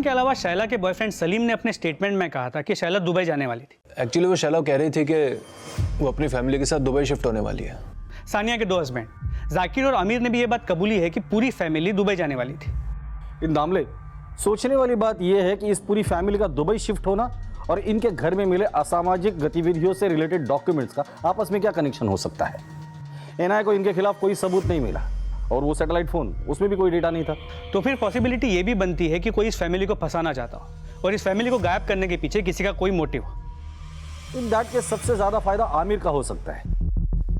के अलावा शैला के बॉयफ्रेंड सलीम ने अपने स्टेटमेंट में कहा था कि शैला दुबई जाने वाली थी। एक्चुअली वो शैला कह रही थी कि वो अपनी फैमिली के साथ दुबई शिफ्ट होने वाली है। सानिया के दो हस्बैंड जाकिर और आमिर ने भी ये बात कबूली है कि पूरी फैमिली दुबई जाने वाली थी। इन दामले, सोचने वाली बात यह है कि इस पूरी फैमिली का दुबई शिफ्ट होना और इनके घर में मिले असामाजिक गतिविधियों से रिलेटेड डॉक्यूमेंट्स का आपस में क्या कनेक्शन हो सकता है। एनआईए को इनके खिलाफ कोई सबूत नहीं मिला और वो सैटेलाइट फोन, उसमें भी कोई डेटा नहीं था। तो फिर पॉसिबिलिटी ये भी बनती है कि कोई इस फैमिली को फंसाना चाहता हो और इस फैमिली को गायब करने के पीछे किसी का कोई मोटिव हो। इन दैट के सबसे ज्यादा फायदा आमिर का हो सकता है,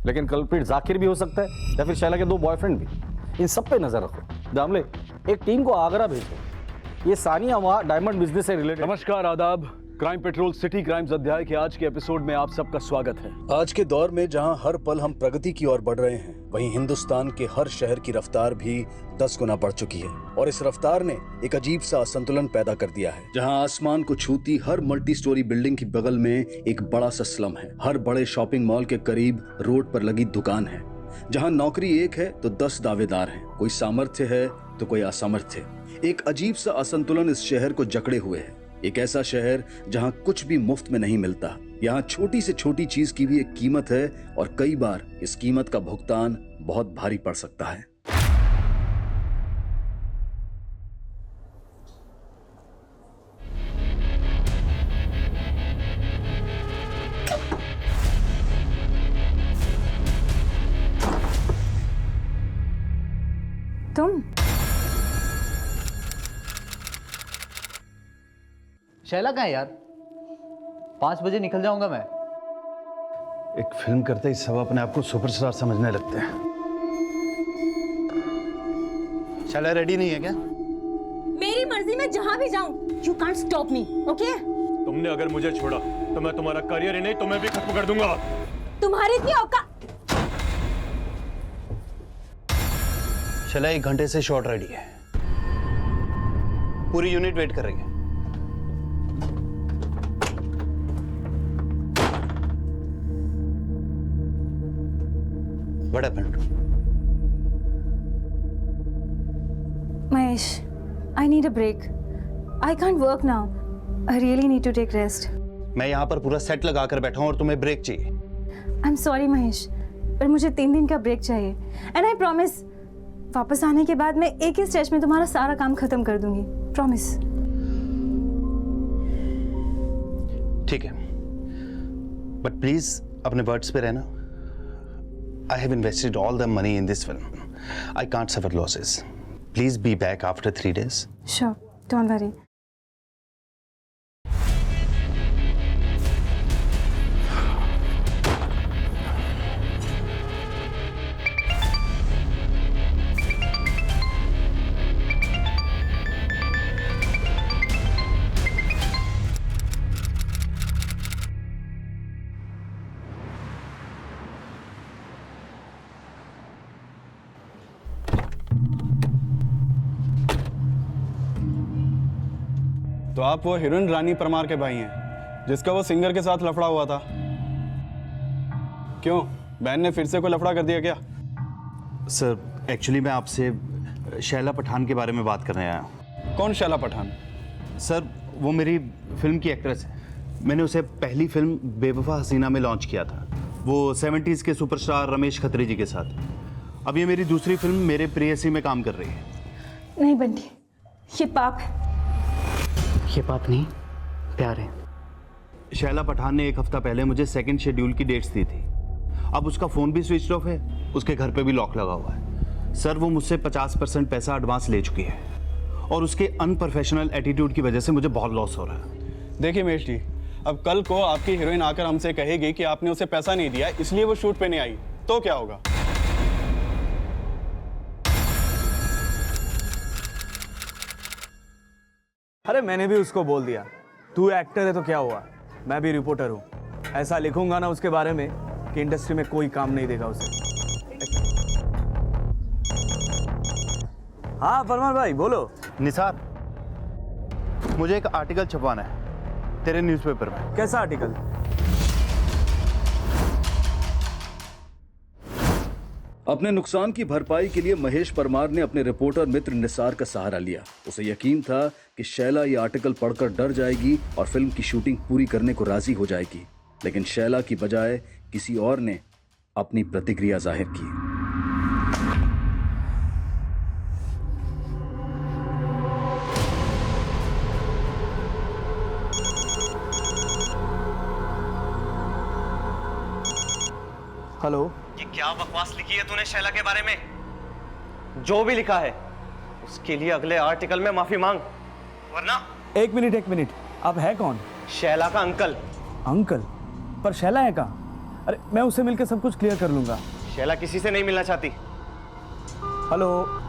लेकिन कल्प्रिट जाकिर भी हो सकता है या फिर शैला के दो बॉयफ्रेंड भी। इन सब पे नजर रखो। दामले, एक टीम को आगरा भेजो। ये सानिया वहाँ डायमंड बिजनेस से रिलेटेड। नमस्कार, आदाब। क्राइम पेट्रोल सिटी क्राइम्स अध्याय के आज के एपिसोड में आप सबका स्वागत है। आज के दौर में जहां हर पल हम प्रगति की ओर बढ़ रहे हैं, वहीं हिंदुस्तान के हर शहर की रफ्तार भी 10 गुना बढ़ चुकी है और इस रफ्तार ने एक अजीब सा असंतुलन पैदा कर दिया है। जहां आसमान को छूती हर मल्टी स्टोरी बिल्डिंग के बगल में एक बड़ा सा स्लम है, हर बड़े शॉपिंग मॉल के करीब रोड पर लगी दुकान है, जहां नौकरी एक है तो 10 दावेदार हैं, कोई सामर्थ्य है तो कोई असामर्थ्य। एक अजीब सा असंतुलन इस शहर को जकड़े हुए है। एक ऐसा शहर जहां कुछ भी मुफ्त में नहीं मिलता। यहाँ छोटी से छोटी चीज की भी एक कीमत है और कई बार इस कीमत का भुगतान बहुत भारी पड़ सकता है। तुम शैला कहाँ है यार? 5 बजे निकल जाऊंगा मैं। एक फिल्म करते ही सब अपने आप को सुपरस्टार समझने लगते हैं। शैला रेडी नहीं है क्या? मेरी मर्जी में जहां भी जाऊं, you can't stop me, okay? तुमने अगर मुझे छोड़ा तो मैं तुम्हारा करियर ही नहीं तुम्हें भी खत्म कर दूंगा। तुम्हारी इतनी औकात। शैला 1 घंटे से शॉट रेडी है, पूरी यूनिट वेट कर रही है। What happened? Mahesh, I need a break. I can't work now. I really need to take rest. मैं यहाँ पर पूरा सेट लगा कर बैठा हूँ और तुम्हें ब्रेक चाहिए। I'm sorry Mahesh, पर मुझे 3 दिन का ब्रेक चाहिए। And I promise, वापस आने के बाद मैं एक ही स्ट्रेच में तुम्हारा सारा काम खत्म कर दूंगी। Promise. ठीक है, बट प्लीज अपने वर्ड्स पे रहना। I have invested all the money in this film. I can't suffer losses. Please be back after 3 days. Sure, don't worry. तो आप वो हीरोइन रानी परमार के भाई हैं जिसका वो सिंगर के साथ लफड़ा हुआ था। क्यों, बहन ने फिर से कोई लफड़ा कर दिया क्या? सर, एक्चुअली मैं आपसे शैला पठान के बारे में बात करने आया हूँ। कौन शैला पठान? सर, वो मेरी फिल्म की एक्ट्रेस है। मैंने उसे पहली फिल्म बेवफा हसीना में लॉन्च किया था, वो 70s के सुपरस्टार रमेश खत्री जी के साथ। अब ये मेरी दूसरी फिल्म मेरे प्रेयसी में काम कर रही है। नहीं बंटी, ये पाप है। ये पाप नहीं, प्यार है। शैला पठान ने 1 हफ्ता पहले मुझे सेकंड शेड्यूल की डेट्स दी थी। अब उसका फ़ोन भी स्विच ऑफ है, उसके घर पे भी लॉक लगा हुआ है। सर, वो मुझसे 50% पैसा एडवांस ले चुकी है और उसके अनप्रोफेशनल एटीट्यूड की वजह से मुझे बहुत लॉस हो रहा है। देखिए महेश जी, अब कल को आपकी हीरोइन आकर हमसे कहेगी कि आपने उसे पैसा नहीं दिया इसलिए वो शूट पे नहीं आई, तो क्या होगा? अरे मैंने भी उसको बोल दिया, तू एक्टर है तो क्या हुआ, मैं भी रिपोर्टर हूँ। ऐसा लिखूंगा ना उसके बारे में कि इंडस्ट्री में कोई काम नहीं देगा उसे। हाँ फरमान भाई बोलो। निसार, मुझे एक आर्टिकल छपवाना है तेरे न्यूज़पेपर में। कैसा आर्टिकल? अपने नुकसान की भरपाई के लिए महेश परमार ने अपने रिपोर्टर मित्र निसार का सहारा लिया। उसे यकीन था कि शैला ये आर्टिकल पढ़कर डर जाएगी और फिल्म की शूटिंग पूरी करने को राजी हो जाएगी, लेकिन शैला की बजाय किसी और ने अपनी प्रतिक्रिया जाहिर की। हेलो। ये क्या बकवास लिखी है तूने शैला के बारे में? जो भी लिखा है उसके लिए अगले आर्टिकल में माफी मांग, वरना। एक मिनट, आप है कौन? शैला का अंकल। अंकल? पर शैला है कहाँ? अरे मैं उससे मिलकर सब कुछ क्लियर कर लूंगा। शैला किसी से नहीं मिलना चाहती। हेलो।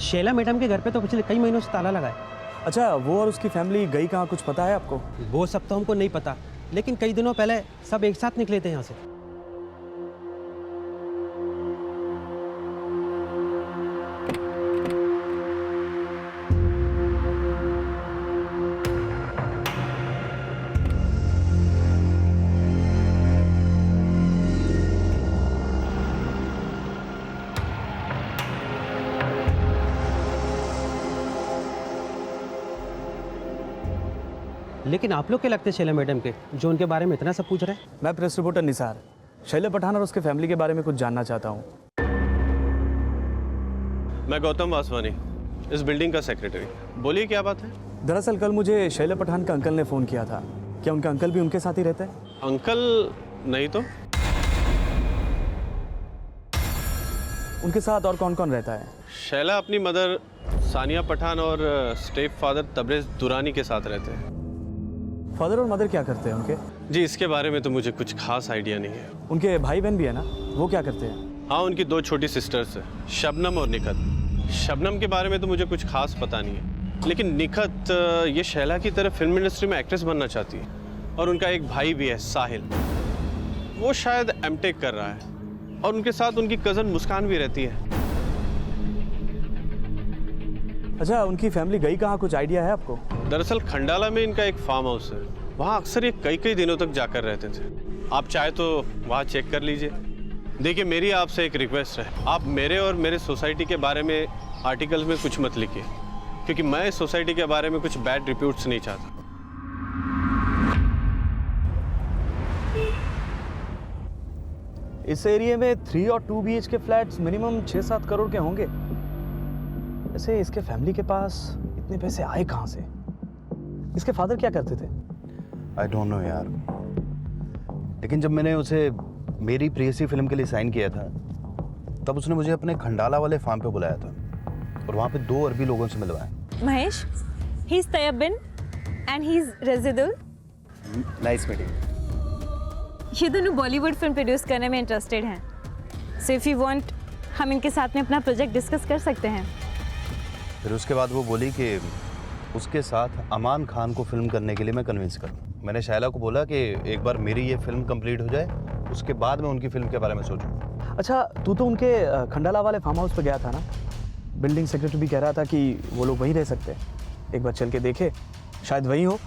शैला मैडम के घर पे तो पिछले कई महीनों से ताला लगा है। अच्छा, वो और उसकी फैमिली गई कहाँ, कुछ पता है आपको? वो सब तो हमको नहीं पता, लेकिन कई दिनों पहले सब एक साथ निकले थे यहाँ से। लेकिन आप लोग क्या लगते हैं शैला मैडम के, जो उनके बारे में इतना सब पूछ रहे हैं? मैं प्रेस रिपोर्टर निसार, शैला पठान और उसके फैमिली के बारे में कुछ जानना चाहता हूँ। मैं गौतम वासवानी, इस बिल्डिंग का सेक्रेटरी। बोलिए क्या बात है? दरअसल कल मुझे शैला पठान का अंकल ने फ़ोन किया था। क्या उनका अंकल भी उनके साथ ही रहता है? अंकल नहीं तो। उनके साथ और कौन कौन रहता है? शैला अपनी मदर सानिया पठान और स्टेप फादर तबरेज दुरानी के साथ रहते हैं। फादर और मदर क्या करते हैं उनके? जी इसके बारे में तो मुझे कुछ खास आइडिया नहीं है। उनके भाई बहन भी है ना, वो क्या करते हैं? हाँ, उनकी 2 छोटी सिस्टर्स हैं, शबनम और निखत। शबनम के बारे में तो मुझे कुछ खास पता नहीं है, लेकिन निखत ये शैला की तरह फिल्म इंडस्ट्री में एक्ट्रेस बनना चाहती है। और उनका एक भाई भी है साहिल, वो शायद एमटेक कर रहा है, और उनके साथ उनकी कज़न मुस्कान भी रहती है। अच्छा, उनकी फैमिली गई कहाँ, कुछ आइडिया है आपको? दरअसल खंडाला में इनका एक फार्म हाउस है, वहाँ अक्सर ये कई दिनों तक जाकर रहते थे। आप चाहे तो वहाँ चेक कर लीजिए। देखिए, मेरी आपसे एक रिक्वेस्ट है, आप मेरे और मेरे सोसाइटी के बारे में आर्टिकल्स में कुछ मत लिखिए, क्योंकि मैं इस सोसाइटी के बारे में कुछ बैड रिपोर्ट्स नहीं चाहता। इस एरिया में 3 और 2 BH के फ्लैट्स मिनिमम 6-7 करोड़ के होंगे। वैसे इसके फैमिली के पास इतने पैसे आए कहाँ से? इसके फादर क्या करते थे? आई डोंट नो यार, लेकिन जब मैंने उसे मेरी प्रेयसी फिल्म के लिए साइन किया था, तब उसने मुझे अपने खंडाला वाले फार्म पे बुलाया था और वहाँ पे 2 अरबी लोगों से मिलवाया। Mahesh, he is Tayyab Bin and he is Razidul. Nice meeting. ये दोनों बॉलीवुड फिल्म प्रोड्यूस करने में इंटरेस्टेड हैं, सो इफ यू वांट हम इनके साथ में अपना प्रोजेक्ट डिस्कस कर सकते हैं। फिर उसके बाद वो बोली कि उसके साथ अमान खान को फिल्म करने के लिए मैं कन्विंस करूं। मैंने शैला को बोला कि एक बार मेरी ये फिल्म कंप्लीट हो जाए, उसके बाद मैं उनकी फिल्म के बारे में सोचूं। अच्छा, तू तो उनके खंडाला वाले फार्म हाउस पे गया था ना? बिल्डिंग सेक्रेटरी भी कह रहा था कि वो लोग वहीं रह सकते हैं। एक बार चल के देखे, शायद वहीं हो।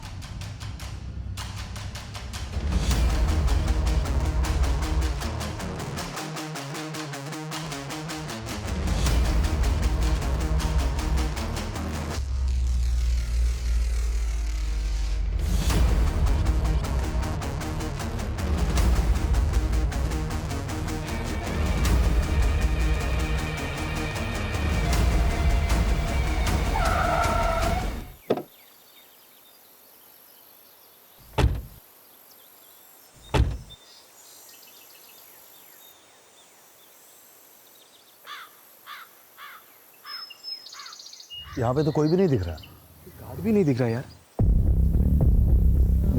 यहाँ पे तो कोई भी नहीं दिख रहा। गार्ड भी नहीं दिख रहा यार।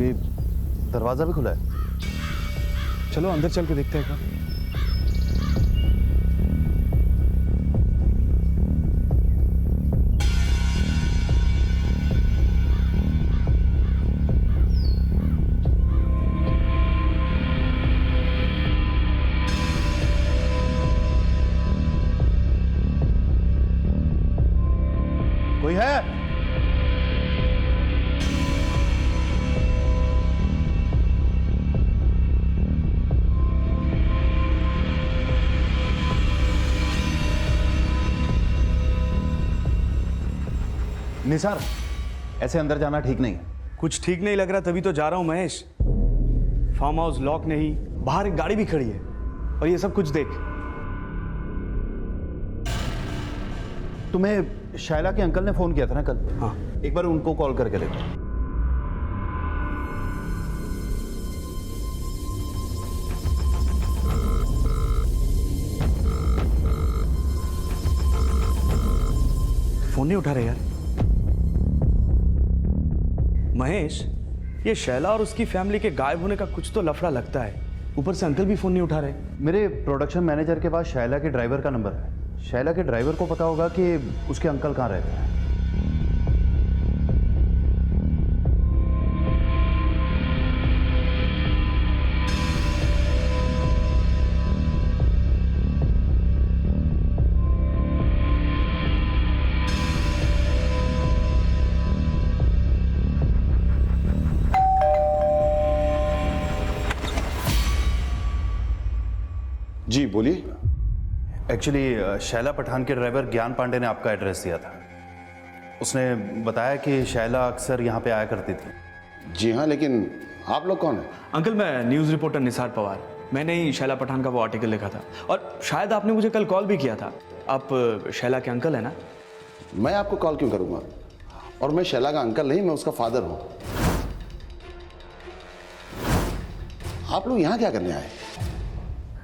ये दरवाज़ा भी खुला है। चलो अंदर चल के देखते हैं एक बार। कोई है? निसार, ऐसे अंदर जाना ठीक नहीं है। कुछ ठीक नहीं लग रहा, तभी तो जा रहा हूं महेश। फार्म हाउस लॉक नहीं, बाहर एक गाड़ी भी खड़ी है, और ये सब कुछ देख। तुम्हें शैला के अंकल ने फोन किया था ना कल? हाँ। एक बार उनको कॉल करके देखो। फोन नहीं उठा रहे यार। महेश, ये शैला और उसकी फैमिली के गायब होने का कुछ तो लफड़ा लगता है। ऊपर से अंकल भी फोन नहीं उठा रहे। मेरे प्रोडक्शन मैनेजर के पास शैला के ड्राइवर का नंबर है। शैला के ड्राइवर को पता होगा कि उसके अंकल कहाँ रहते हैं। जी बोलिए। एक्चुअली शैला पठान के ड्राइवर ज्ञान पांडे ने आपका एड्रेस दिया था। उसने बताया कि शैला अक्सर यहाँ पे आया करती थी। जी हाँ, लेकिन आप लोग कौन हैं? अंकल, मैं न्यूज़ रिपोर्टर निसार पवार। मैंने ही शैला पठान का वो आर्टिकल लिखा था, और शायद आपने मुझे कल कॉल भी किया था। आप शैला के अंकल हैं ना? मैं आपको कॉल क्यों करूँगा? और मैं शैला का अंकल नहीं, मैं उसका फादर हूँ। आप लोग यहाँ क्या करने आए?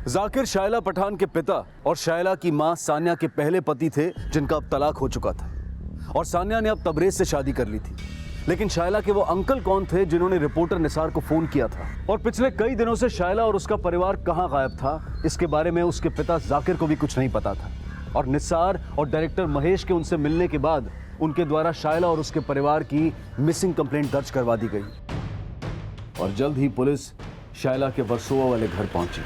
जाकिर शैला पठान के पिता और शैला की मां सान्या के पहले पति थे, जिनका अब तलाक हो चुका था, और सान्या ने अब तबरेज से शादी कर ली थी। लेकिन शैला के वो अंकल कौन थे जिन्होंने रिपोर्टर निसार को फोन किया था, और पिछले कई दिनों से शैला और उसका परिवार कहां गायब था, इसके बारे में उसके पिता जाकिर को भी कुछ नहीं पता था। और निसार और डायरेक्टर महेश के उनसे मिलने के बाद उनके द्वारा शैला और उसके परिवार की मिसिंग कंप्लेंट दर्ज करवा दी गई, और जल्द ही पुलिस शैला के वर्सोवा वाले घर पहुंची।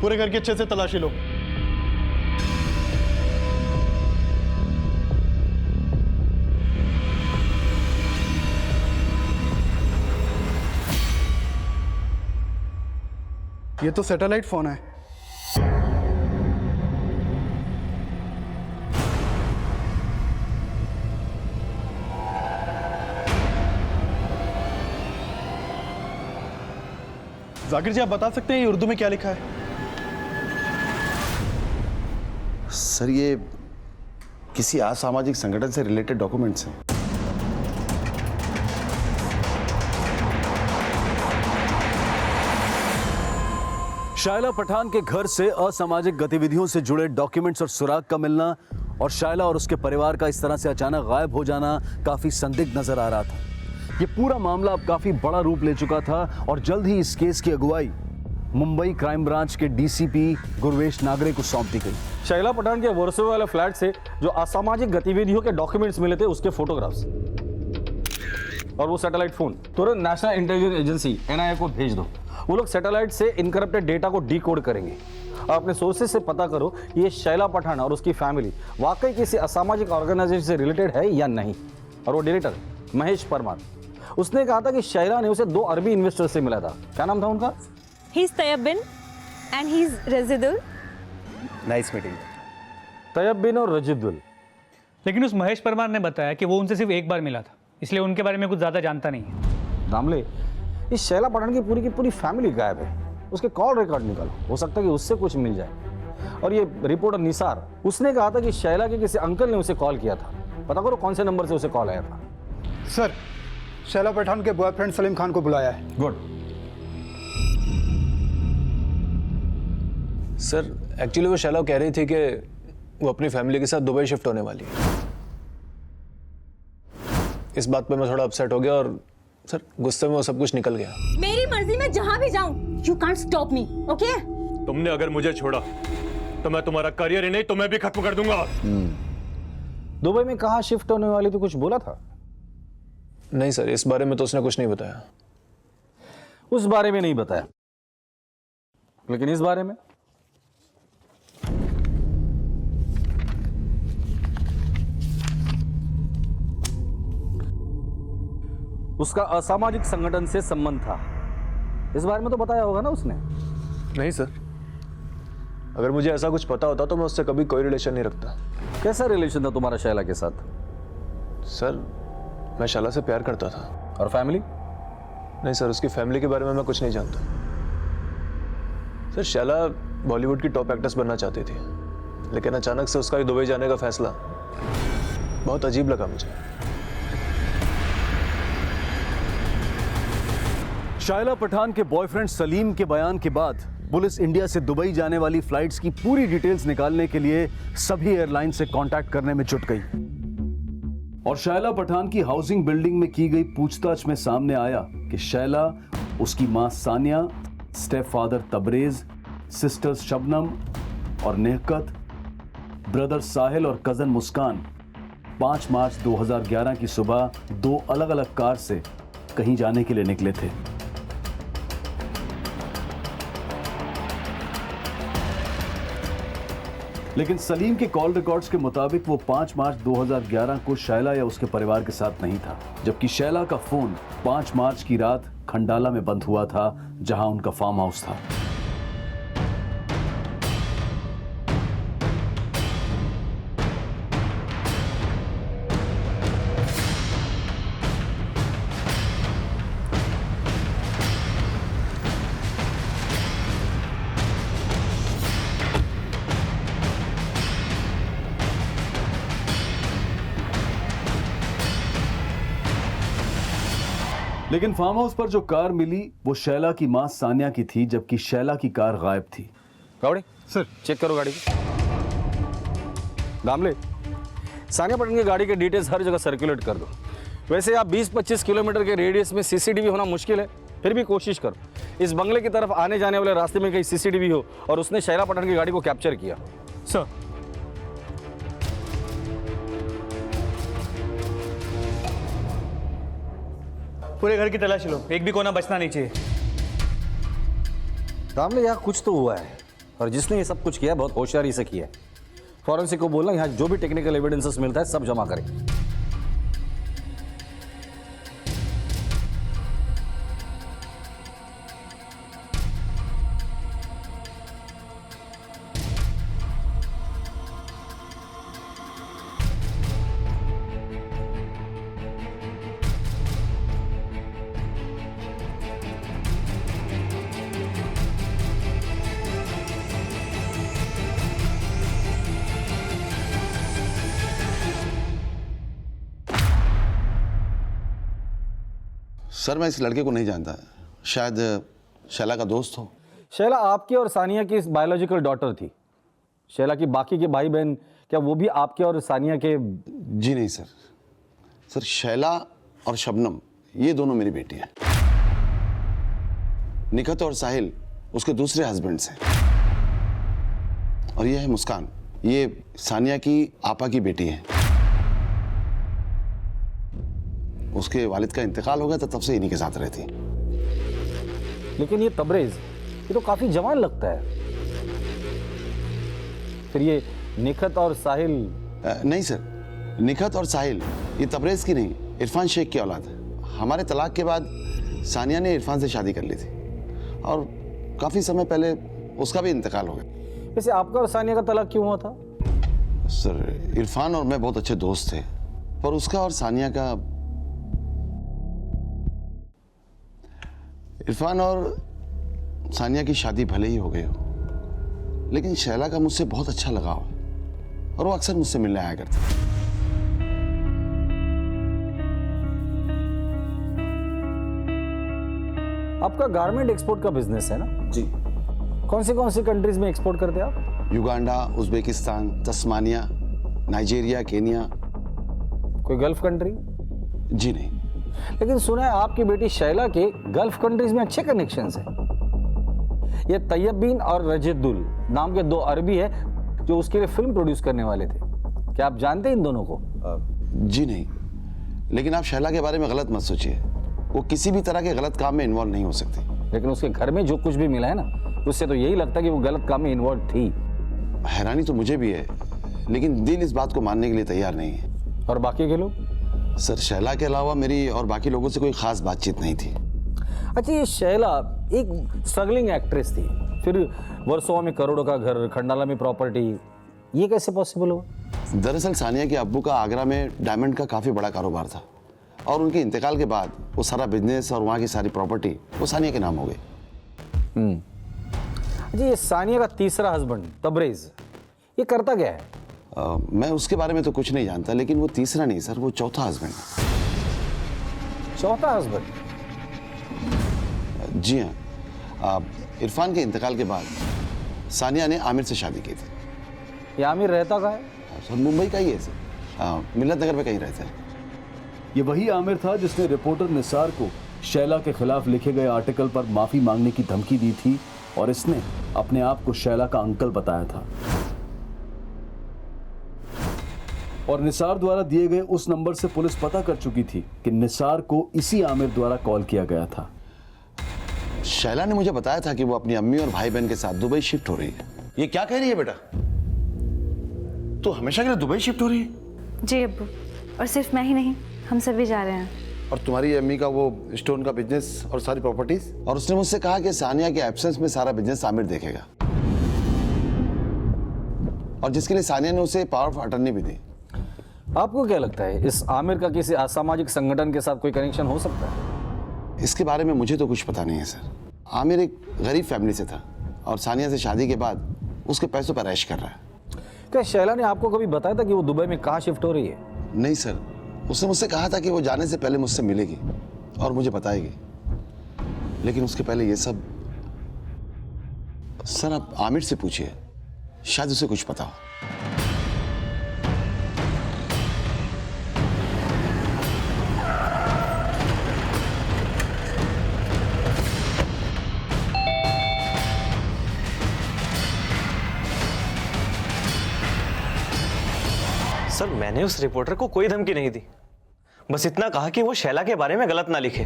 पूरे घर की अच्छे से तलाशी लो। ये तो सैटेलाइट फोन है। जाकिर जी, आप बता सकते हैं ये उर्दू में क्या लिखा है? सर, ये किसी असामाजिक संगठन से रिलेटेड डॉक्यूमेंट्स हैं। शैला पठान के घर से असामाजिक गतिविधियों से जुड़े डॉक्यूमेंट्स और सुराग का मिलना, और शैला और उसके परिवार का इस तरह से अचानक गायब हो जाना काफी संदिग्ध नजर आ रहा था। ये पूरा मामला अब काफी बड़ा रूप ले चुका था, और जल्द ही इस केस की अगुवाई मुंबई क्राइम ब्रांच के डीसीपी गुरवेश नागरे को सौंप दी गई। शैला पठान के वर्सोवा वाले फ्लैट से जो असामाजिक गतिविधियों के डॉक्यूमेंट्स मिले थे, उसके फोटोग्राफ्स और वो सैटेलाइट फोन तुरंत नेशनल इंटेलिजेंस एजेंसी एनआईए को भेज दो। वो लोग सैटेलाइट से इनकरप्टेड डेटा को डिकोड करेंगे। अपने सोर्सेज से पता करो कि ये शैला पठान और उसकी फैमिली वाकई किसी असामाजिक ऑर्गेनाइजेशन से रिलेटेड है या नहीं। और वो डायरेक्टर महेश परमार, उसने कहा था कि शैला ने उसे 2 अरबी इन्वेस्टर से मिला था। क्या नाम था उनका? He's Tayyab bin and he's Razidul. Nice meeting. Tayyab Bin और रजिदुल। लेकिन उस महेश परमार ने बताया कि वो उनसे सिर्फ एक बार मिला था, इसलिए उनके बारे में कुछ ज़्यादा जानता नहीं है। दामले, इस शैला पठान की पूरी फैमिली गायब है। उसके कॉल रिकॉर्ड निकालो, हो सकता है कि उससे कुछ मिल जाए। और ये रिपोर्टर निसार, उसने कहा था कि शैला के किसी अंकल ने उसे कॉल किया था। पता करो कौन से नंबर से उसे कॉल आया था। सर, शैला पठान के बॉयफ्रेंड सलीम खान को बुलाया है। गुड। सर, एक्चुअली वो शैला कह रही थी कि वो अपनी फैमिली के साथ दुबई शिफ्ट होने वाली है। इस बात पे मैं थोड़ा अपसेट हो गया और सर गुस्से में वो सब कुछ निकल गया। मेरी मर्जी में जहां भी जाऊं, you can't stop me, okay? तुमने अगर मुझे छोड़ा तो मैं तुम्हारा करियर ही नहीं तुम्हें भी खत्म कर दूंगा। दुबई में कहाँ शिफ्ट होने वाली तो कुछ बोला था? नहीं सर, इस बारे में तो उसने कुछ नहीं बताया। उस बारे में नहीं बताया, लेकिन इस बारे में उसका असामाजिक संगठन से संबंध था। इस बारे में तो बताया होगा ना उसने? नहीं सर, अगर मुझे ऐसा कुछ पता होता तो मैं उससे कभी कोई रिलेशन नहीं रखता। कैसा रिलेशन था तुम्हारा शैला के साथ? सर मैं शैला से प्यार करता था। और फैमिली? नहीं सर, उसकी फैमिली के बारे में मैं कुछ नहीं जानता। सर शैला बॉलीवुड की टॉप एक्ट्रेस बनना चाहती थी, लेकिन अचानक से उसका दुबई जाने का फैसला बहुत अजीब लगा मुझे। शायला पठान के बॉयफ्रेंड सलीम के बयान के बाद पुलिस इंडिया से दुबई जाने वाली फ्लाइट्स की पूरी डिटेल्स निकालने के लिए सभी एयरलाइन से कांटेक्ट करने में जुट गई। और शायला पठान की हाउसिंग बिल्डिंग में की गई पूछताछ में सामने आया कि शैला, उसकी मां Sania, step father Tabrez, sisters Shabnam और नेहकत, ब्रदर साहिल और कजन मुस्कान 5 मार्च 2011 की सुबह 2 अलग-अलग कार से कहीं जाने के लिए निकले थे। लेकिन सलीम के कॉल रिकॉर्ड्स के मुताबिक वो 5 मार्च 2011 को शैला या उसके परिवार के साथ नहीं था, जबकि शैला का फोन 5 मार्च की रात खंडाला में बंद हुआ था, जहां उनका फार्म हाउस था। लेकिन फार्म हाउस पर जो कार मिली वो शैला की मां सानिया की थी, जबकि शैला की कार गायब थी। गावड़े सर, चेक करो गाड़ी को। दामले, सानिया पठान की गाड़ी के डिटेल्स हर जगह सर्कुलेट कर दो। वैसे आप 20-25 किलोमीटर के रेडियस में सीसीटीवी होना मुश्किल है, फिर भी कोशिश करो इस बंगले की तरफ आने जाने वाले रास्ते में कहीं सीसीटीवी हो और उसने शैला पठान की गाड़ी को कैप्चर किया। सर, पूरे घर की तलाशी लो, एक भी कोना बचना नहीं चाहिए। दामले, यहाँ कुछ तो हुआ है और जिसने ये सब कुछ किया बहुत होशियारी से किया है। फॉरेंसिक को बोलना यहाँ जो भी टेक्निकल एविडेंसेस मिलता है सब जमा करें। सर मैं इस लड़के को नहीं जानता, शायद शैला का दोस्त हो। शैला आपकी और सानिया की बायोलॉजिकल डॉटर थी। शैला की बाकी के भाई बहन क्या वो भी आपके और सानिया के? जी नहीं सर, सर शैला और शबनम ये दोनों मेरी बेटी हैं। निखत और साहिल उसके दूसरे हस्बैंड्स हैं। और ये है मुस्कान, ये सानिया की आपा की बेटी है। उसके वालिद का इंतकाल हो गया तो तब से इन्हीं के साथ रहती। लेकिन ये तबरेज, ये तो काफी जवान लगता है। फिर ये निखत और साहिल? नहीं सर, निखत और साहिल ये तबरेज की नहीं, इरफान शेख की औलाद है। हमारे तलाक के बाद सानिया ने इरफान से शादी कर ली थी और काफी समय पहले उसका भी इंतकाल हो गया। वैसे आपका और सानिया का तलाक क्यों हुआ था? सर इरफान और मैं बहुत अच्छे दोस्त थे, पर उसका और सानिया का, इरफान और सानिया की शादी भले ही हो गई हो, लेकिन शैला का मुझसे बहुत अच्छा लगाव है और वो अक्सर मुझसे मिलने आया करती। आपका गारमेंट एक्सपोर्ट का बिजनेस है ना? जी। कौन सी कंट्रीज में एक्सपोर्ट करते हैं आप? Uganda, Uzbekistan, Tasmania, Nigeria, Kenya. कोई गल्फ कंट्री? जी नहीं। लेकिन सुना है आपकी बेटी शैला के गल्फ कंट्रीज में अच्छे कनेक्शंस हैं। ये तैयब बिन और रजिदुल नाम के 2 अरबी है जो उसके लिए फिल्म प्रोड्यूस करने वाले थे। क्या आप जानते हैं इन दोनों को? जी नहीं, लेकिन आप शैला के बारे में गलत मत सोचिए। वो किसी भी तरह के गलत काम में इन्वॉल्व नहीं हो सकती। लेकिन उसके घर में जो कुछ भी मिला है ना, उससे तो यही लगता है कि वो गलत काम में इन्वॉल्व थी। हैरानी तो मुझे भी है, लेकिन दिल इस बात को मानने के लिए तैयार नहीं है। और बाकी के लोग? सर, शैला के अलावा मेरी और बाकी लोगों से कोई खास बातचीत नहीं थी। अच्छा, ये शैला एक स्ट्रगलिंग एक्ट्रेस थी, फिर वर्सोवा में करोड़ों का घर, खंडाला में प्रॉपर्टी, ये कैसे पॉसिबल हुआ? दरअसल सानिया के अब्बू का आगरा में डायमंड का काफ़ी बड़ा कारोबार था और उनके इंतकाल के बाद वो सारा बिजनेस और वहाँ की सारी प्रॉपर्टी वो सानिया के नाम हो गई। अच्छा, ये सानिया का तीसरा हस्बैंड तबरेज, ये करता क्या है? मैं उसके बारे में तो कुछ नहीं जानता, लेकिन वो तीसरा नहीं सर, वो चौथा हस्बैंड है। चौथा हस्बैंड? जी हाँ। इरफान के इंतकाल के बाद सानिया ने आमिर से शादी की थी। ये आमिर रहता कहाँ है? सर, मुंबई का ही है सर, मिल्लत नगर में कहीं रहता है। ये वही आमिर था जिसने रिपोर्टर निसार को शैला के खिलाफ लिखे गए आर्टिकल पर माफी मांगने की धमकी दी थी और इसने अपने आप को शैला का अंकल बताया था। और निसार द्वारा दिए गए उस नंबर से पुलिस पता कर चुकी थी कि निसार को इसी आमिर द्वारा कॉल किया गया था। शैला ने मुझे बताया था कि वो अपनी अम्मी और भाई बहन के साथ दुबई शिफ्ट हो रही है। ये क्या कह रही है बेटा? तो हमेशा के लिए दुबई शिफ्ट हो रही है? जी अब्बू, और सिर्फ मैं ही नहीं, हम सब भी जा रहे हैं। और तुम्हारी अम्मी का वो स्टोन का बिजनेस और सारी प्रॉपर्टीज? और उसने मुझसे कहा कि सानिया के एब्सेंस में सारा बिजनेस आमिर देखेगा, और जिसके लिए सानिया ने उसे पावर ऑफ अटर्नी भी दी। आपको क्या लगता है, इस आमिर का किसी असामाजिक संगठन के साथ कोई कनेक्शन हो सकता है? इसके बारे में मुझे तो कुछ पता नहीं है सर। आमिर एक गरीब फैमिली से था और सानिया से शादी के बाद उसके पैसों पर ऐश कर रहा है। क्या शैला ने आपको कभी बताया था कि वो दुबई में कहाँ शिफ्ट हो रही है? नहीं सर, उसने मुझसे कहा था कि वो जाने से पहले मुझसे मिलेगी और मुझे बताएगी, लेकिन उसके पहले ये सब। सर, आप आमिर से पूछिए, शायद उसे कुछ पता हो। सर, मैंने उस रिपोर्टर को कोई धमकी नहीं दी, बस इतना कहा कि वो शैला के बारे में गलत ना लिखे।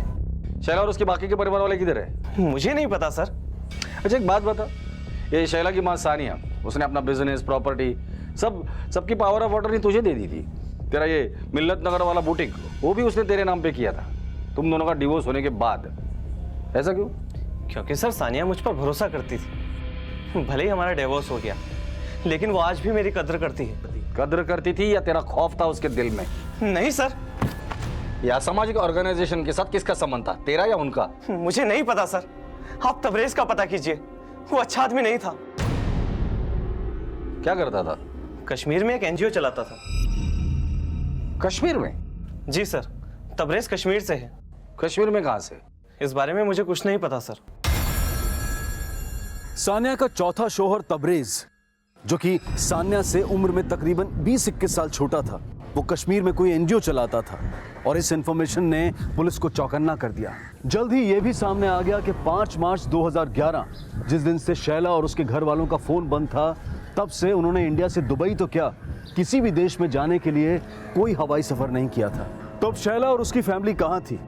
शैला और उसके बाकी के परिवार वाले किधर है? मुझे नहीं पता सर। अच्छा, एक बात बता, ये शैला की माँ सानिया, उसने अपना बिजनेस, प्रॉपर्टी सबकी पावर ऑफ अटर्नी तुझे दे दी थी। तेरा ये मिल्लत नगर वाला बुटीक, वो भी उसने तेरे नाम पे किया था, तुम दोनों का डिवोर्स होने के बाद। ऐसा क्यों? क्योंकि सर सानिया मुझ पर भरोसा करती थी। भले ही हमारा डिवोर्स हो गया, लेकिन वो आज भी मेरी कद्र करती है। कद्र करती थी या तेरा खौफ था उसके दिल में? नहीं सर। या सामाजिक ऑर्गेनाइजेशन के साथ किसका संबंध था, तेरा या उनका? मुझे नहीं पता सर, आप तबरेज का पता कीजिए, वो अच्छा आदमी नहीं था। क्या करता था? कश्मीर में एक एनजीओ चलाता था। कश्मीर में? जी सर, तबरेज कश्मीर से है। कश्मीर में कहां से? इस बारे में मुझे कुछ नहीं पता सर। सानिया का चौथा शौहर तबरेज, जो कि सानिया से उम्र में तकरीबन 20-21 साल छोटा था, वो कश्मीर में कोई एनजीओ चलाता था और इस इंफॉर्मेशन ने पुलिस को चौकन्ना कर दिया। जल्द ही यह भी सामने आ गया कि 5 मार्च 2011, जिस दिन से शैला और उसके घर वालों का फोन बंद था, तब से उन्होंने इंडिया से दुबई तो क्या, किसी भी देश में जाने के लिए कोई हवाई सफर नहीं किया था। तो अब शैला और उसकी फैमिली कहां थी?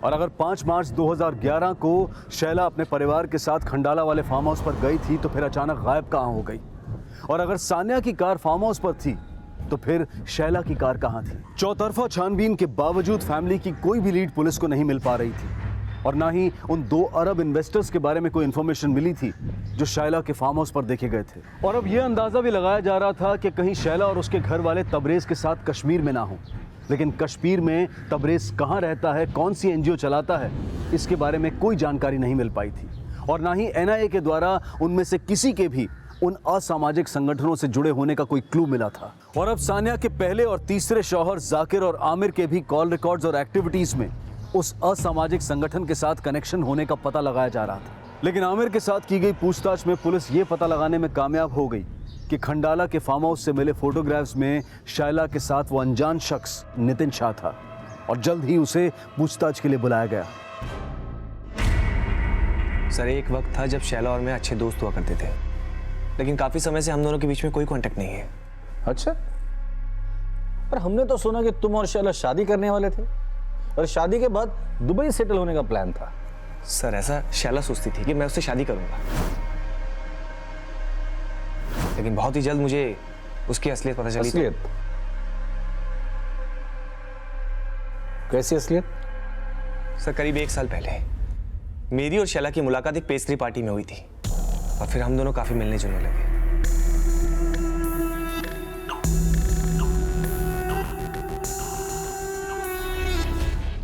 और अगर 5 मार्च 2011 को शैला अपने परिवार के साथ खंडाला वाले फार्म हाउस पर गई थी, तो फिर अचानक गायब कहां हो गई? और अगर सानिया की कार फार्म हाउस पर थी, तो फिर शैला की कार कहां थी? चौतरफा छानबीन के बावजूद फैमिली की कोई भी लीड पुलिस को नहीं मिल पा रही थी, और ना ही उन 2 अरब इन्वेस्टर्स के बारे में कोई इंफॉर्मेशन मिली थी जो शैला के फार्म हाउस पर देखे गए थे। और अब यह अंदाजा भी लगाया जा रहा था कि कहीं शैला और उसके घर वाले तबरेज के साथ कश्मीर में ना हो। लेकिन कश्मीर में तबरेज कहाँ रहता है, कौन सी एनजीओ चलाता है, इसके बारे में कोई जानकारी नहीं मिल पाई थी, और ना ही एनआईए के द्वारा उनमें से किसी के भी उन असामाजिक संगठनों से जुड़े होने का कोई क्लू मिला था। और अब सानिया के पहले और तीसरे शौहर जाकिर और आमिर के भी कॉल रिकॉर्ड्स और एक्टिविटीज में उस असामाजिक संगठन के साथ कनेक्शन होने का पता लगाया जा रहा था। लेकिन आमिर के साथ की गई पूछताछ में पुलिस ये पता लगाने में कामयाब हो गई कि खंडाला के फार्म हाउस से मिले फोटोग्राफ्स में शैला के साथ वो अनजान शख्स नितिन शाह था और जल्द ही उसे पूछताछ के लिए बुलाया गया। सर, एक वक्त था जब शैला और मैं अच्छे दोस्त हुआ करते थे, लेकिन काफी समय से हम दोनों के बीच में कोई कांटेक्ट नहीं है। अच्छा, पर हमने तो सुना कि तुम और शैला शादी करने वाले थे और शादी के बाद दुबई सेटल होने का प्लान था। सर, ऐसा शैला सोचती थी कि मैं उससे शादी करूंगा, लेकिन बहुत ही जल्द मुझे उसकी असलियत पता चली। असलियत? कैसी असलियत? सर, करीब 1 साल पहले मेरी और शैला की मुलाकात एक पेस्ट्री पार्टी में हुई थी और फिर हम दोनों काफी मिलने जुलने लगे।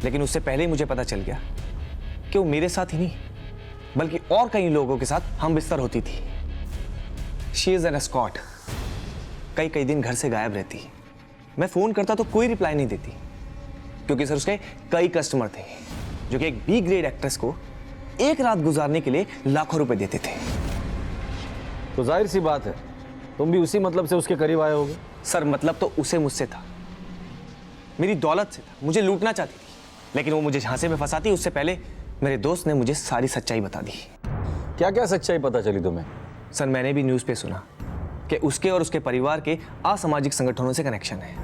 लेकिन उससे पहले ही मुझे पता चल गया कि वो मेरे साथ ही नहीं बल्कि और कई लोगों के साथ हम बिस्तर होती थी। She is an escort. कई दिन घर से गायब रहती। मैं फोन करता तो कोई रिप्लाई नहीं देती, क्योंकि सर उसके कई कस्टमर थे जो कि एक बी ग्रेड एक्ट्रेस को एक रात गुजारने के लिए लाखों रुपए देते थे। तो जाहिर सी बात है तुम भी उसी मतलब से उसके करीब आए होगे। सर, मतलब तो उसे मुझसे था, मेरी दौलत से था, मुझे लूटना चाहती थी, लेकिन वो मुझे झांसे में फंसाती उससे पहले मेरे दोस्त ने मुझे सारी सच्चाई बता दी। क्या क्या सच्चाई पता चली तुम्हें? सर, मैंने भी न्यूज़ पे सुना कि उसके और उसके परिवार के असामाजिक संगठनों से कनेक्शन है।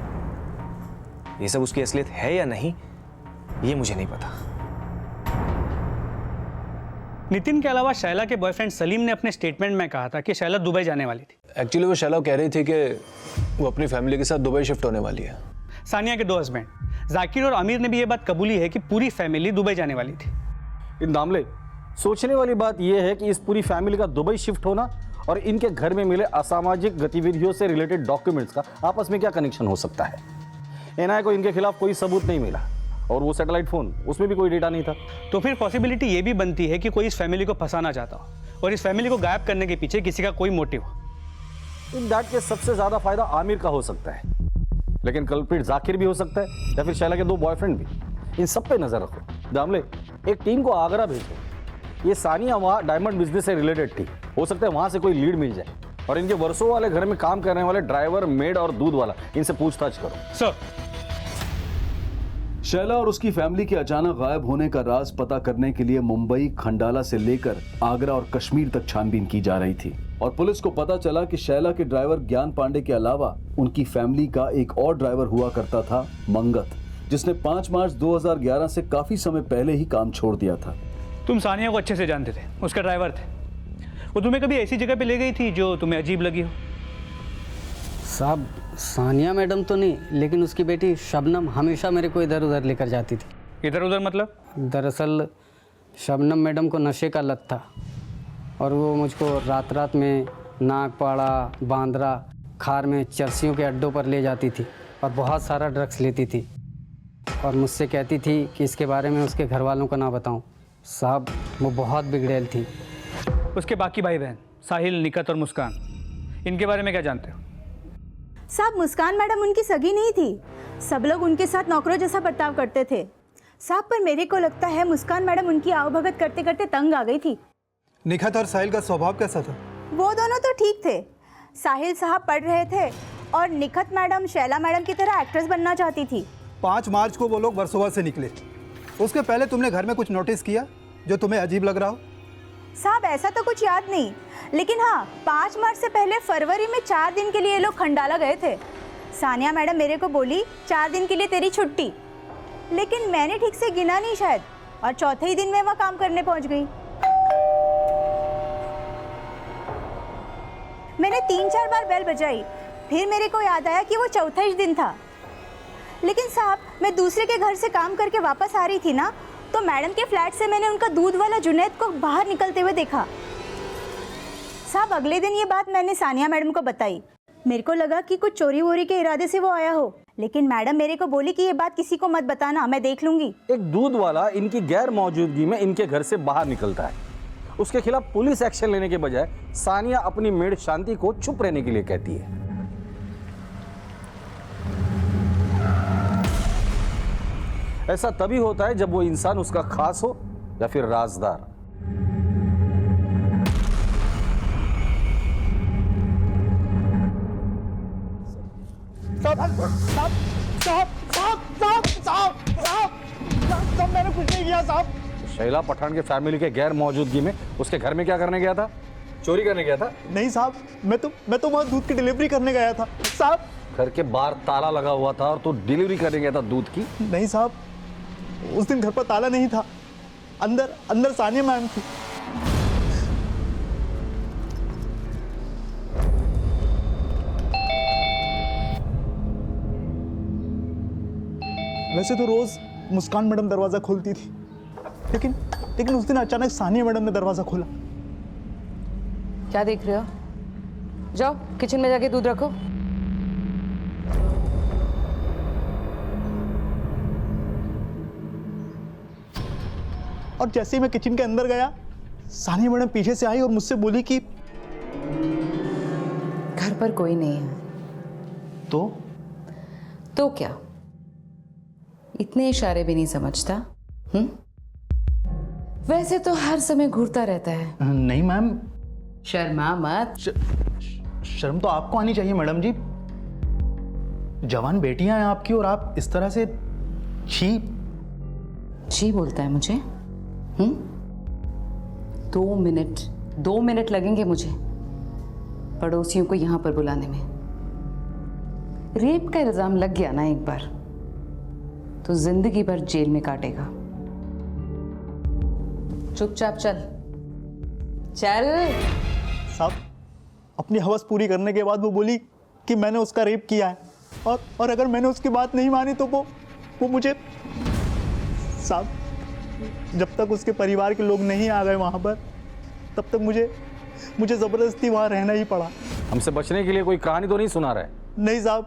ये सब उसकी असलियत है या नहीं, ये मुझे नहीं पता। नितिन के अलावा शैला के बॉयफ्रेंड सलीम ने अपने स्टेटमेंट में कहा था कि शैला दुबई जाने वाली थी। एक्चुअली वो शैला कह रही थी कि वो अपनी फैमिली के साथ दुबई शिफ्ट होने वाली है। सानिया के 2 हस्बैंड जाकिर और आमिर ने भी ये बात कबूली है कि पूरी फैमिली दुबई जाने वाली थी। इन दामले, सोचने वाली बात यह है कि इस पूरी फैमिली का दुबई शिफ्ट होना और इनके घर में मिले असामाजिक गतिविधियों से रिलेटेड डॉक्यूमेंट्स का आपस में क्या कनेक्शन हो सकता है। एनआईए को इनके खिलाफ कोई सबूत नहीं मिला और वो सैटेलाइट फोन, उसमें भी कोई डेटा नहीं था। तो फिर पॉसिबिलिटी ये भी बनती है कि कोई इस फैमिली को फंसाना चाहता हो और इस फैमिली को गायब करने के पीछे किसी का कोई मोटिव हो। इन दैट के सबसे ज्यादा फायदा आमिर का हो सकता है, लेकिन कल्प्रिट जाकिर भी हो सकता है या फिर शैला के 2 बॉयफ्रेंड भी। इन सब पे नजर रखो। दामले, एक टीम को आगरा भेजो। ये सानिया वहाँ डायमंड बिजनेस से रिलेटेड थी, हो सकता है वहां से कोई लीड मिल जाए। और इनके वर्षों वाले घर में काम करने वाले ड्राइवर, मेड और दूध वाला, इनसे पूछताछ करो। सर, शैला और उसकी फैमिली के अचानक गायब होने का राज पता करने के लिए मुंबई, खंडाला से लेकर आगरा और कश्मीर तक छानबीन की जा रही थी और पुलिस को पता चला कि शैला के ड्राइवर ज्ञान पांडे के अलावा उनकी फैमिली का एक और ड्राइवर हुआ करता था, मंगत, जिसने 5 मार्च 2011 से काफी समय पहले ही काम छोड़ दिया था। तुम सानिया को अच्छे से जानते थे, उसका ड्राइवर थे। वो तुम्हें कभी ऐसी जगह पे ले गई थी जो तुम्हें अजीब लगी हो? साहब, सानिया मैडम तो नहीं, लेकिन उसकी बेटी शबनम हमेशा मेरे को इधर उधर लेकर जाती थी। इधर उधर मतलब? दरअसल शबनम मैडम को नशे का लत था और वो मुझको रात रात में नागपाड़ा, बांद्रा, खार में चरसियों के अड्डों पर ले जाती थी और बहुत सारा ड्रग्स लेती थी और मुझसे कहती थी कि इसके बारे में उसके घर वालों को ना बताऊं। साहब, वो बहुत बिगड़ैल थी। उसके बाकी भाई बहन साहिल, निकत और मुस्कान, इनके बारे में क्या जानते हो? साहब, मुस्कान मैडम उनकी सगी नहीं थी। सब लोग उनके साथ नौकरों जैसा बर्ताव करते थे साहब, पर मेरे को लगता है मुस्कान मैडम उनकी आवभगत करते करते तंग आ गई थी। निखत और साहिल का स्वभाव कैसा था? वो दोनों तो ठीक थे। साहिल साहब पढ़ रहे थे और निखत मैडम शैला मैडम की तरह एक्ट्रेस बनना चाहती थी। 5 मार्च को वो लोग वर्सोवा से निकले। उसके पहले तुमने घर में कुछ नोटिस किया जो तुम्हें अजीब लग रहा हो? साहब, ऐसा तो कुछ याद नहीं, लेकिन हाँ, 5 मार्च से पहले फरवरी में 4 दिन के लिए ये लोग खंडाला गए थे। सानिया मैडम मेरे को बोली 4 दिन के लिए तेरी छुट्टी, लेकिन मैंने ठीक से गिना नहीं शायद, और चौथे ही दिन में वहाँ काम करने पहुँच गई। मैंने 3-4 बार बेल बजाई, फिर मेरे को याद आया कि वो चौथा ही दिन था। लेकिन साहब, मैं दूसरे के घर से काम करके वापस आ रही थी ना, तो मैडम के फ्लैट से मैंने उनका दूध वाला जुनैद को बाहर निकलते हुए देखा। साहब, अगले दिन ये बात मैंने सानिया मैडम को बताई। मेरे को लगा कि कुछ चोरी वोरी के इरादे से वो आया हो, लेकिन मैडम मेरे को बोली कि ये बात किसी को मत बताना, मैं देख लूंगी। एक दूध वाला इनकी गैर मौजूदगी में इनके घर से बाहर निकलता है। उसके खिलाफ पुलिस एक्शन लेने के बजाय सानिया अपनी मेड शांति को चुप रहने के लिए कहती है। ऐसा तभी होता है जब वो इंसान उसका खास हो या फिर राजदार। साहब मैंने कुछ नहीं किया साहब। शैला पठान के फैमिली के गैर मौजूदगी में उसके घर में क्या करने गया था? चोरी करने गया था? नहीं साहब, मैं तो वहाँ दूध की डिलीवरी करने गया था साहब। घर के बाहर ताला लगा हुआ था और तू डिलीवरी करने गया था दूध की? नहीं साहब, उस दिन घर पर ताला नहीं था, अंदर सानिया मैम थी। वैसे तो रोज मुस्कान मैडम दरवाजा खोलती थी, लेकिन उस दिन अचानक सानिया मैडम ने दरवाजा खोला। क्या देख रहे हो? जाओ किचन में जाके दूध रखो। और जैसे ही मैं किचन के अंदर गया, सानिया मैडम पीछे से आई और मुझसे बोली कि घर पर कोई नहीं है। तो क्या? इतने इशारे भी नहीं समझता? वैसे तो हर समय घूरता रहता है। नहीं मैम। शर्मा मत। शर्म तो आपको आनी चाहिए मैडम जी। जवान बेटियां हैं आपकी और आप इस तरह से छी बोलता है मुझे? 2 मिनट लगेंगे मुझे पड़ोसियों को यहां पर बुलाने में। रेप का इल्जाम लग गया ना एक बार तो जिंदगी भर जेल में काटेगा। चुपचाप चल। साहब, अपनी हवस पूरी करने के बाद वो बोली कि मैंने उसका रेप किया है और अगर मैंने उसकी बात नहीं मानी तो वो मुझे। साहब, जब तक उसके परिवार के लोग नहीं आ गए वहां पर, तब तक मुझे जबरदस्ती वहां रहना ही पड़ा। हमसे बचने के लिए कोई कहानी तो नहीं सुना रहा है? नहीं साहब,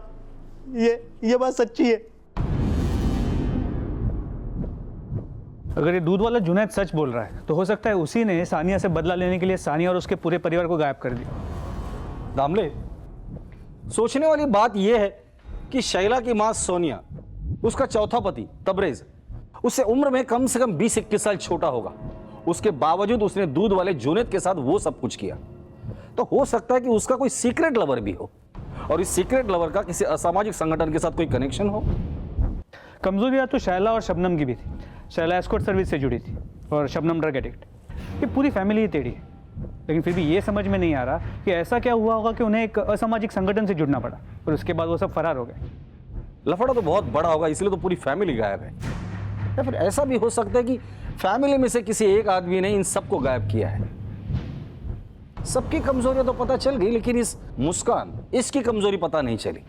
ये बात सच्ची है। अगर ये दूध वाला जुनैद सच बोल रहा है तो हो सकता है उसी ने सानिया से बदला लेने के लिए सानिया और उसके पूरे परिवार को गायब कर दिया। दामले, सोचने वाली बात यह है कि शैला की मां सोनिया, उसका चौथा पति तबरेज, उससे उम्र में कम से कम 20-21 साल छोटा होगा। उसके बावजूद उसने दूध वाले जुनैद के साथ वो सब कुछ किया। तो हो सकता है कि उसका कोई सीक्रेट लवर भी हो और इस सीक्रेट लवर का किसी असामाजिक संगठन के साथ कोई कनेक्शन हो। कमजोरियां तो शैला और शबनम की भी थी। शैला एस्कॉर्ट सर्विस से जुड़ी थी और शबनम ड्रग एडिक्ट। ये पूरी फैमिली ही टेढ़ी है, लेकिन फिर भी ये समझ में नहीं आ रहा कि ऐसा क्या हुआ होगा कि उन्हें एक असामाजिक संगठन से जुड़ना पड़ा और उसके बाद वो सब फरार हो गए। लफड़ा तो बहुत बड़ा होगा, इसलिए तो पूरी फैमिली गायब है। या फिर ऐसा भी हो सकता है कि फैमिली में से किसी एक आदमी ने इन सबको गायब किया है। सबकी कमजोरियां तो पता चल गई, लेकिन इस मुस्कान, इसकी कमजोरी पता नहीं चली।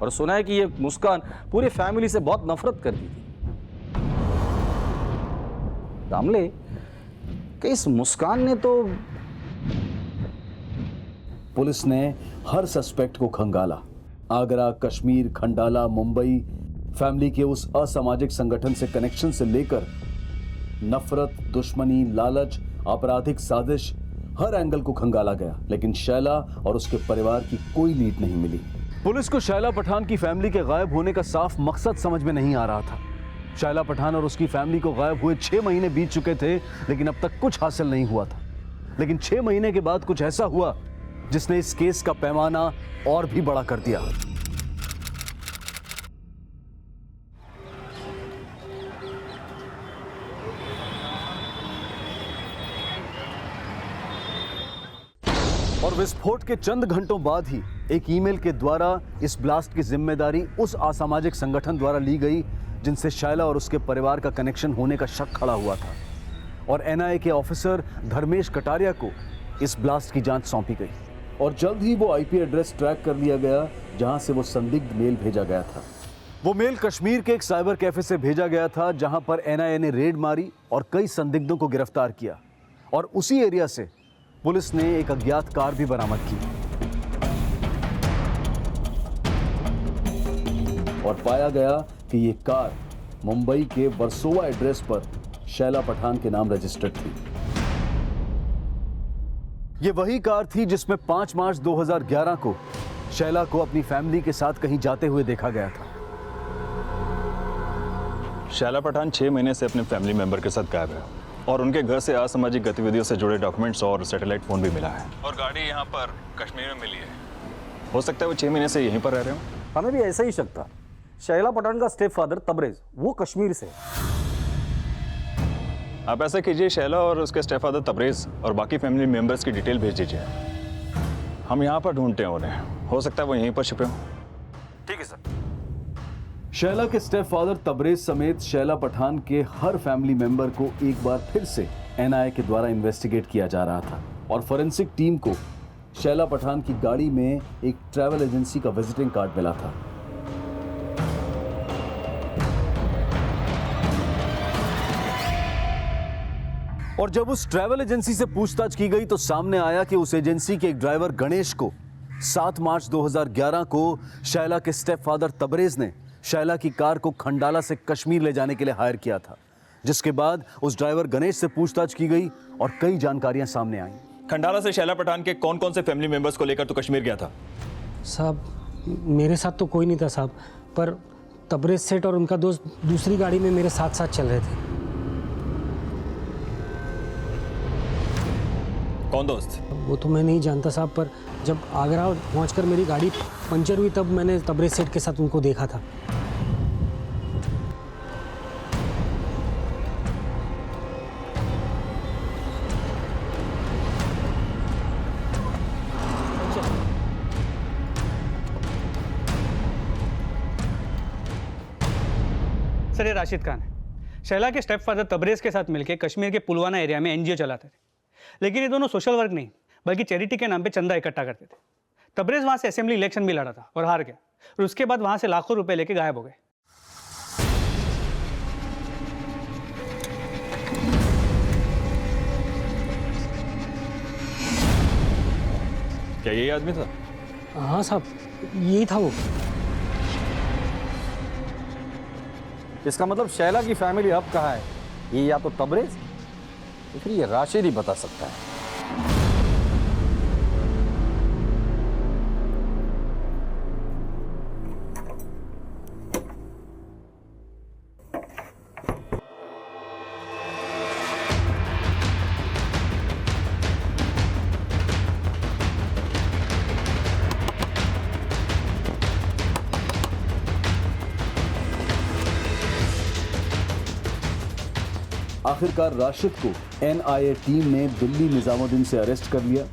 और सुना है कि ये मुस्कान पूरी फैमिली से बहुत नफरत करती थी। दामले, कि इस मुस्कान ने तो। पुलिस ने हर सस्पेक्ट को खंगाला। आगरा, कश्मीर, खंडाला, मुंबई, फैमिली के उस असामाजिक संगठन से कनेक्शन से लेकर नफरत, दुश्मनी, लालच, आपराधिक साजिश, हर एंगल को खंगाला गया, लेकिन शैला और उसके परिवार की कोई लीड नहीं मिली। पुलिस को शैला पठान की फैमिली के गायब होने का साफ मकसद समझ में नहीं आ रहा था। शैला पठान और उसकी फैमिली को गायब हुए 6 महीने बीत चुके थे, लेकिन अब तक कुछ हासिल नहीं हुआ था। लेकिन 6 महीने के बाद कुछ ऐसा हुआ जिसने इस केस का पैमाना और भी बड़ा कर दिया। और विस्फोट के चंद घंटों बाद ही एक ईमेल के द्वारा इस ब्लास्ट की जिम्मेदारी उस असामाजिक संगठन द्वारा ली गई जिनसे शैला और उसके परिवार का कनेक्शन होने का शक खड़ा हुआ था। और एनआईए के ऑफिसर धर्मेश कटारिया को इस ब्लास्ट की जांच सौंपी गई और जल्द ही वो आईपी एड्रेस ट्रैक कर लिया गया जहां से वो संदिग्ध मेल भेजा गया था। वो मेल कश्मीर के एक साइबर कैफे से भेजा गया था जहां पर एनआईए ने रेड मारी और कई संदिग्धों को गिरफ्तार किया। और उसी एरिया से पुलिस ने एक अज्ञात कार भी बरामद की और पाया गया कि ये कार मुंबई के वर्सोवा एड्रेस पर शैला पठान के नाम रजिस्टर्ड थी। ये वही कार थी जिसमें 5 मार्च 2011 को शैला को अपनी फैमिली के साथ कहीं जाते हुए देखा गया था। शैला पठान 6 महीने से अपने फैमिली मेंबर के साथ गायब है और उनके घर से असामाजिक गतिविधियों से जुड़े डॉक्यूमेंट्स और सैटेलाइट फोन भी मिला है। और गाड़ी यहाँ पर कश्मीर में मिली है। हो सकता है वो 6 महीने से यहीं पर रह रहे हो। हमें भी ऐसा ही शक था। शैला पठान का स्टेप फादर तबरेज, वो कश्मीर से। आप ऐसा कीजिए, शैला और उसके स्टेपफादर तबरेज और बाकी फैमिली मेंबर्स की डिटेल भेज दीजिए। हम यहाँ पर ढूंढते हैं उन्हें, हो सकता है वो यहीं पर छुपे हों। ठीक है सर। शैला के स्टेपफादर तबरेज समेत शैला पठान के हर फैमिली मेंबर को एक बार फिर से एनआईए के द्वारा इन्वेस्टिगेट किया जा रहा था और फोरेंसिक टीम को शैला पठान की गाड़ी में एक ट्रैवल एजेंसी का विजिटिंग कार्ड मिला था। और जब उस ट्रैवल एजेंसी से पूछताछ की गई तो सामने आया कि उस एजेंसी के एक ड्राइवर गणेश को 7 मार्च 2011 को शैला के स्टेपफादर तबरेज ने शैला की कार को खंडाला से कश्मीर ले जाने के लिए हायर किया था, जिसके बाद उस ड्राइवर गणेश से पूछताछ की गई और कई जानकारियां सामने आईं। खंडाला से शैला पठान के कौन कौन से फैमिली मेंबर्स को लेकर तो कश्मीर गया था? साहब मेरे साथ तो कोई नहीं था साहब, पर तबरेज सेठ और उनका दोस्त दूसरी गाड़ी में मेरे साथ साथ चल रहे थे। कौन दोस्त? वो तो मैं नहीं जानता साहब, पर जब आगरा पहुंचकर मेरी गाड़ी पंचर हुई तब मैंने तबरेज सेठ के साथ उनको देखा था। सर, ये राशिद खान है। शैला के स्टेपफादर तबरेज के साथ मिलकर कश्मीर के पुलवाना एरिया में एनजीओ चलाते थे, लेकिन ये दोनों सोशल वर्क नहीं बल्कि चैरिटी के नाम पे चंदा इकट्ठा करते थे। तबरेज वहां से असेंबली इलेक्शन भी लड़ा था और हार गया, और उसके बाद वहां से लाखों रुपए लेके गायब हो गए। क्या यही आदमी था? हाँ साहब, यही था वो। इसका मतलब शैला की फैमिली अब कहाँ है? ये या तो तबरेज या फिर ये राशिद ही बता सकता है। आखिरकार राशिद को एनआईए टीम ने दिल्ली निजामुद्दीन से अरेस्ट कर लिया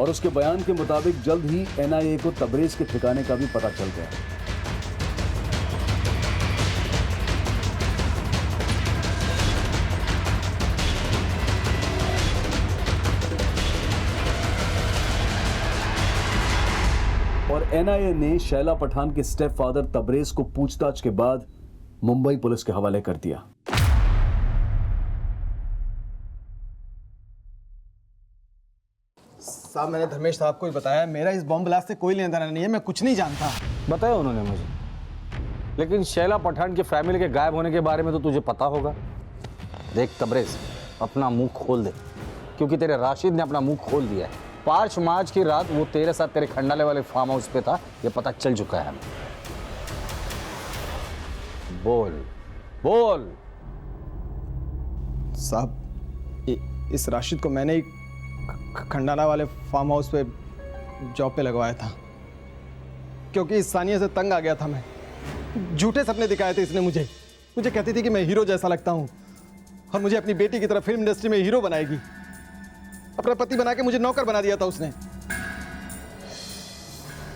और उसके बयान के मुताबिक जल्द ही एनआईए को तबरेज के ठिकाने का भी पता चल गया। और एनआईए ने शैला पठान के स्टेपफादर तबरेज को पूछताछ के बाद मुंबई पुलिस के हवाले कर दिया। साहब, मैंने धर्मेश साहब को ही बताया, मेरा इस बॉम्ब ब्लास्ट से कोई लेना देना नहीं है, मैं कुछ नहीं जानता। बताया उन्होंने मुझे, लेकिन शैला पठान की फैमिली के गायब होने के बारे में तो तुझे पता होगा। देख तबरेज, अपना मुंह खोल दे, क्योंकि तेरे राशिद ने अपना मुंह खोल दिया है। 5 मार्च की रात वो तेरे साथ तेरे खंडाले वाले फार्म हाउस पे था, ये पता चल चुका है हमें। बोल बोल। साहब, इस राशिद को मैंने खंडाला वाले फार्म हाउस पे जॉब पे लगवाया था, क्योंकि इस सानिया से तंग आ गया था मैं। झूठे सपने दिखाए थे इसने मुझे कहती थी कि मैं हीरो जैसा लगता हूँ और मुझे अपनी बेटी की तरह फिल्म इंडस्ट्री में हीरो बनाएगी। अपना पति बना के मुझे नौकर बना दिया था उसने।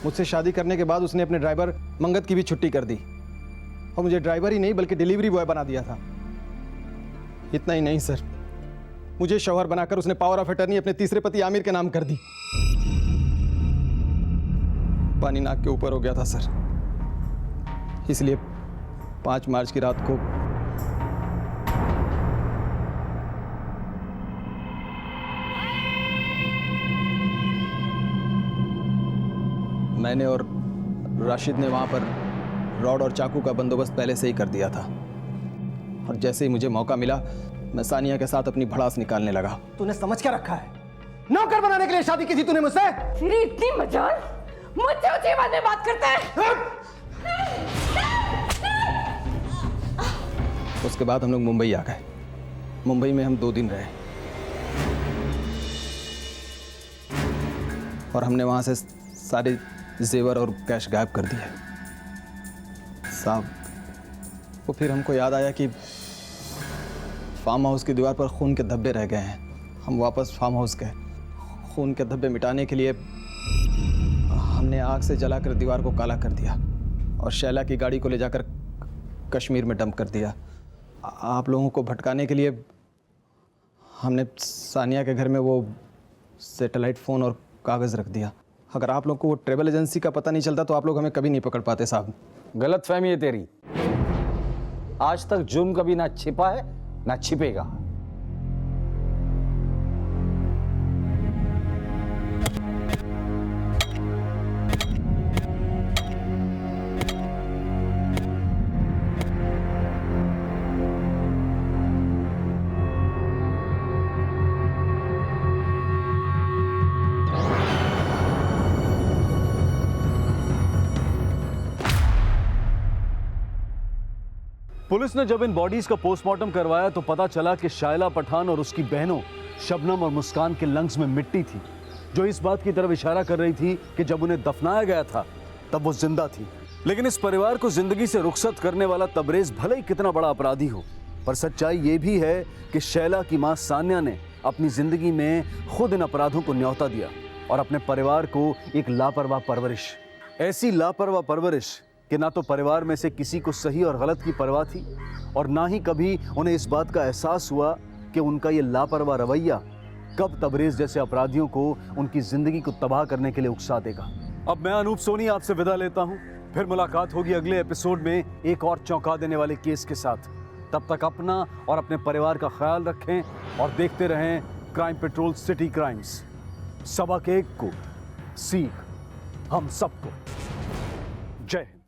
मुझसे शादी करने के बाद उसने अपने ड्राइवर मंगत की भी छुट्टी कर दी और मुझे ड्राइवर ही नहीं बल्कि डिलीवरी बॉय बना दिया था। इतना ही नहीं सर, मुझे शौहर बनाकर उसने पावर ऑफ अटर्नी अपने तीसरे पति आमिर के नाम कर दी। पानी नाक के ऊपर हो गया था सर, इसलिए 5 मार्च की रात को मैंने और राशिद ने वहां पर रॉड और चाकू का बंदोबस्त पहले से ही कर दिया था, और जैसे ही मुझे मौका मिला मैं सानिया के साथ अपनी भड़ास निकालने लगा। तूने समझ क्या रखा है? नौकर बनाने के लिए शादी की थी तूने मुझसे? फिर इतनी मजाल मुझसे ऊंची बात में बात करता है। उसके बाद हम लोग मुंबई आ गए। मुंबई में हम 2 दिन रहे और हमने वहां से सारे जेवर और कैश गायब कर दिए। साहब वो फिर हमको याद आया कि फार्म हाउस की दीवार पर खून के धब्बे रह गए हैं। हम वापस फार्म हाउस गए। खून के धब्बे मिटाने के लिए हमने आग से जलाकर दीवार को काला कर दिया और शैला की गाड़ी को ले जाकर कश्मीर में डंप कर दिया। आप लोगों को भटकाने के लिए हमने सानिया के घर में वो सैटेलाइट फ़ोन और कागज़ रख दिया। अगर आप लोग को वो ट्रैवल एजेंसी का पता नहीं चलता तो आप लोग हमें कभी नहीं पकड़ पाते साहब। गलत फहमी है तेरी। आज तक जुर्म कभी ना छिपा है ना छिपेगा। पुलिस ने जब इन बॉडीज का पोस्टमार्टम करवाया तो पता चला कि शायला पठान और उसकी बहनों शबनम और मुस्कान के लंग्स में मिट्टी थी, जो इस बात की तरफ इशारा कर रही थी कि जब उन्हें दफनाया गया था तब वो जिंदा थी। लेकिन इस परिवार को जिंदगी से रुखसत करने वाला तबरेज भले ही कितना बड़ा अपराधी हो, पर सच्चाई ये भी है कि शैला की मां सान्या ने अपनी जिंदगी में खुद इन अपराधों को न्योता दिया और अपने परिवार को एक लापरवाह परवरिश, ऐसी लापरवाह परवरिश कि ना तो परिवार में से किसी को सही और गलत की परवाह थी और ना ही कभी उन्हें इस बात का एहसास हुआ कि उनका ये लापरवाह रवैया कब तबरेज जैसे अपराधियों को उनकी जिंदगी को तबाह करने के लिए उकसा देगा। अब मैं अनूप सोनी आपसे विदा लेता हूं। फिर मुलाकात होगी अगले एपिसोड में एक और चौंका देने वाले केस के साथ। तब तक अपना और अपने परिवार का ख्याल रखें और देखते रहें क्राइम पेट्रोल सिटी क्राइम्स। सबक एक को सीख हम सबको। जय हिंद।